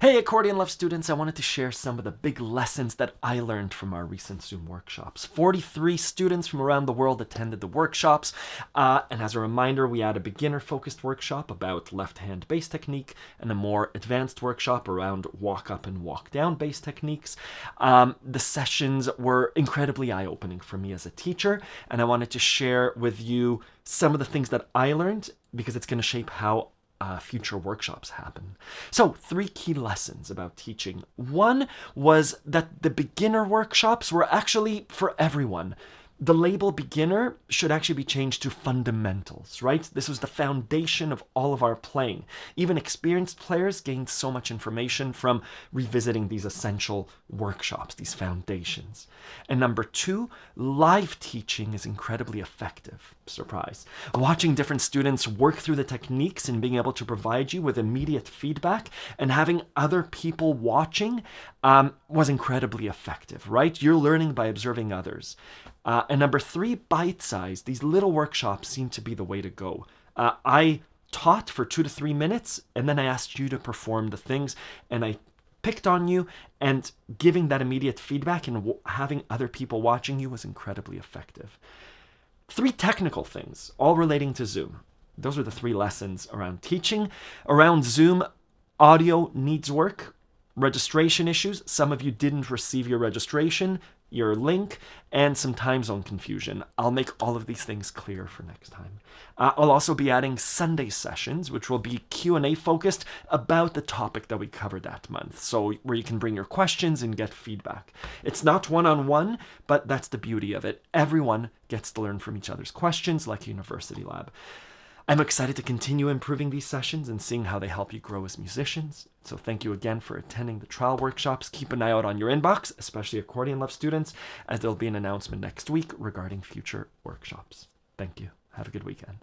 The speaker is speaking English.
Hey Accordion Love students, I wanted to share some of the big lessons that I learned from our recent Zoom workshops. 43 students from around the world attended the workshops, and as a reminder, we had a beginner-focused workshop about left-hand bass technique and a more advanced workshop around walk-up and walk-down bass techniques. The sessions were incredibly eye-opening for me as a teacher, and I wanted to share with you some of the things that I learned because it's going to shape how future workshops happen. So 3 key lessons about teaching. One was that the beginner workshops were actually for everyone. The label beginner should actually be changed to fundamentals, right? This was the foundation of all of our playing. Even experienced players gained so much information from revisiting these essential workshops, these foundations. And number 2, live teaching is incredibly effective. Surprise. Watching different students work through the techniques and being able to provide you with immediate feedback and having other people watching was incredibly effective, right? You're learning by observing others. And number 3, bite size. These little workshops seem to be the way to go. I taught for 2 to 3 minutes, and then I asked you to perform the things, and I picked on you, and giving that immediate feedback and having other people watching you was incredibly effective. 3 technical things, all relating to Zoom. Those are the 3 lessons around teaching. Around Zoom, audio needs work. Registration issues. Some of you didn't receive your registration, your link, and some time zone confusion. I'll make all of these things clear for next time. I'll also be adding Sunday sessions, which will be Q&A focused about the topic that we covered that month. So where you can bring your questions and get feedback. It's not one-on-one, but that's the beauty of it. Everyone gets to learn from each other's questions like a university lab. I'm excited to continue improving these sessions and seeing how they help you grow as musicians. So thank you again for attending the trial workshops. Keep an eye out on your inbox, especially Accordion Love students, as there'll be an announcement next week regarding future workshops. Thank you. Have a good weekend.